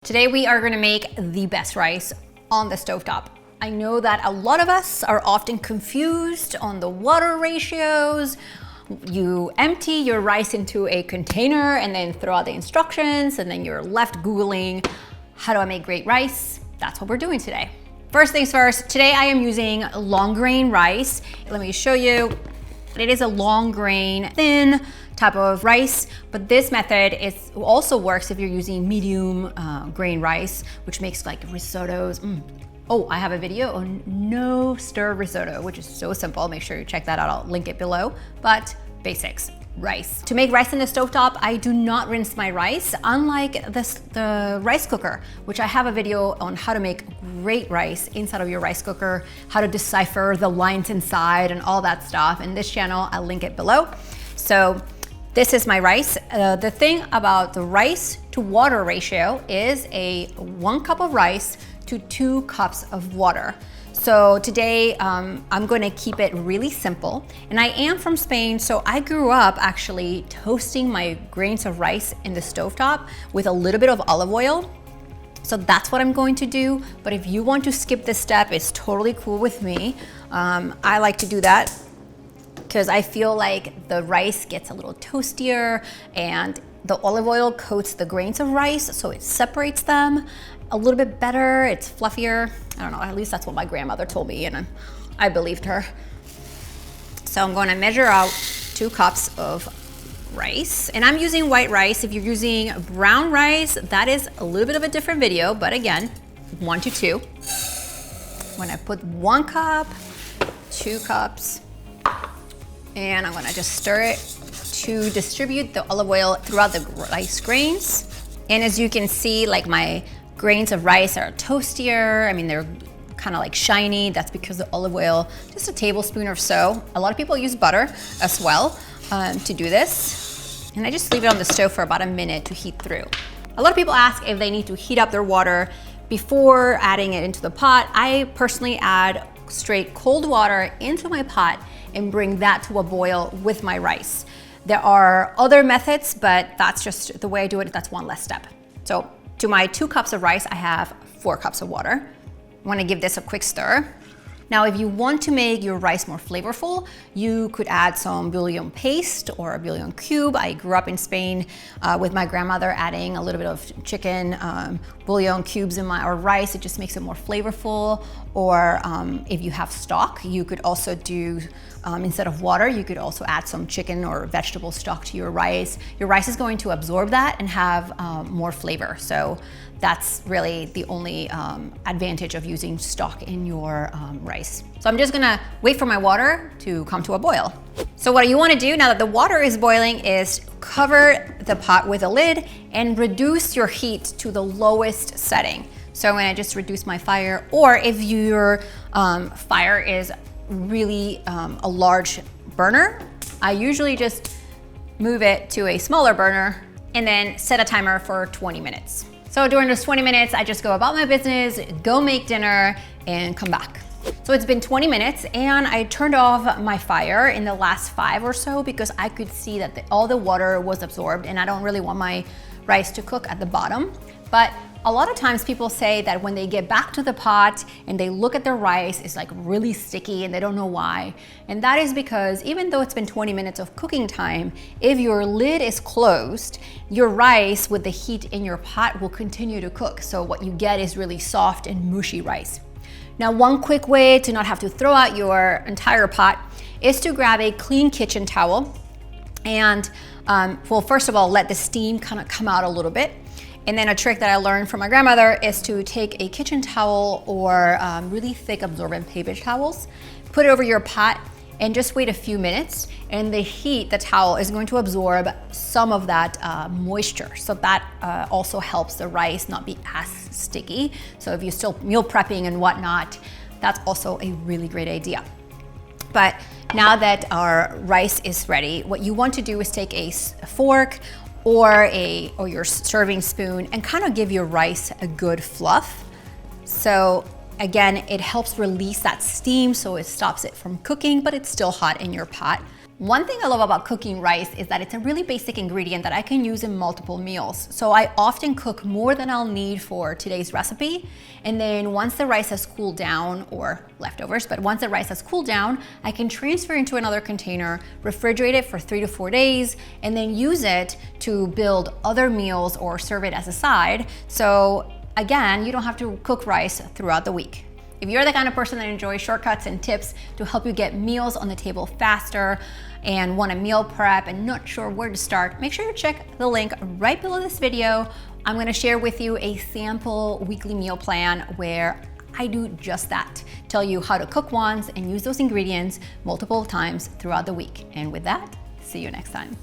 Today we are going to make the best rice on the stovetop. I know that a lot of us are often confused on the water ratios. You empty your rice into a container and then throw out the instructions, and then you're left Googling, how do I make great rice? That's what we're doing today. First things first, today I am using long grain rice. Let me show you. It is a long grain, thin type of rice, but this method also works if you're using medium grain rice, which makes like risottos. Oh, I have a video on no stir risotto, which is so simple. Make sure you check that out. I'll link it below. But basics, rice. To make rice in the stovetop, I do not rinse my rice, unlike the rice cooker, which I have a video on how to make great rice inside of your rice cooker, how to decipher the lines inside and all that stuff. In this channel, I'll link it below. So this is my rice. The thing about the rice to water ratio is a 1 cup of rice to 2 cups of water. So today I'm going to keep it really simple. And I am from Spain, so I grew up actually toasting my grains of rice in the stovetop with a little bit of olive oil. So that's what I'm going to do. But if you want to skip this step, it's totally cool with me. I like to do that because I feel like the rice gets a little toastier and the olive oil coats the grains of rice, so it separates them a little bit better. It's fluffier. I don't know, at least that's what my grandmother told me, and I believed her. So I'm going to measure out 2 cups of rice, and I'm using white rice. If you're using brown rice, that is a little bit of a different video, but again, 1 to 2. When I put 1 cup, 2 cups, and I'm gonna just stir it to distribute the olive oil throughout the rice grains. And as you can see, like my grains of rice are toastier. I mean, they're kind of like shiny. That's because the olive oil, just a tablespoon or so. A lot of people use butter as well to do this. And I just leave it on the stove for about a minute to heat through. A lot of people ask if they need to heat up their water before adding it into the pot. I personally add straight cold water into my pot and bring that to a boil with my rice. There are other methods, but that's just the way I do it. That's one less step. So to my 2 cups of rice, I have 4 cups of water. I want to give this a quick stir. Now, if you want to make your rice more flavorful, you could add some bouillon paste or a bouillon cube. I grew up in Spain with my grandmother adding a little bit of chicken bouillon cubes in our rice. It just makes it more flavorful. Or if you have stock, you could also do, instead of water, you could also add some chicken or vegetable stock to your rice. Your rice is going to absorb that and have more flavor. So that's really the only advantage of using stock in your rice. So I'm just gonna wait for my water to come to a boil. So what you wanna do now that the water is boiling is cover the pot with a lid and reduce your heat to the lowest setting. So I'm gonna just reduce my fire, or if your fire is really a large burner, I usually just move it to a smaller burner and then set a timer for 20 minutes. So during those 20 minutes, I just go about my business, go make dinner, and come back. So it's been 20 minutes, and I turned off my fire in the last 5 or so because I could see that all the water was absorbed, and I don't really want my rice to cook at the bottom. But a lot of times people say that when they get back to the pot and they look at their rice, it's like really sticky and they don't know why. And that is because even though it's been 20 minutes of cooking time, if your lid is closed, your rice with the heat in your pot will continue to cook. So what you get is really soft and mushy rice. Now, one quick way to not have to throw out your entire pot is to grab a clean kitchen towel and, well, first of all, let the steam kind of come out a little bit. And then a trick that I learned from my grandmother is to take a kitchen towel or really thick absorbent paper towels, put it over your pot and just wait a few minutes, and the heat, the towel is going to absorb some of that moisture. So that also helps the rice not be as sticky. So if you're still meal prepping and whatnot, that's also a really great idea. But now that our rice is ready, what you want to do is take a fork or your serving spoon and kind of give your rice a good fluff. So again, it helps release that steam so it stops it from cooking, but it's still hot in your pot. One thing I love about cooking rice is that it's a really basic ingredient that I can use in multiple meals. So I often cook more than I'll need for today's recipe. And then once the rice has cooled down, or leftovers, but once the rice has cooled down, I can transfer into another container, refrigerate it for 3 to 4 days, and then use it to build other meals or serve it as a side. So again, you don't have to cook rice throughout the week. If you're the kind of person that enjoys shortcuts and tips to help you get meals on the table faster and want to meal prep and not sure where to start, make sure you check the link right below this video. I'm going to share with you a sample weekly meal plan where I do just that. Tell you how to cook once and use those ingredients multiple times throughout the week. And with that, see you next time.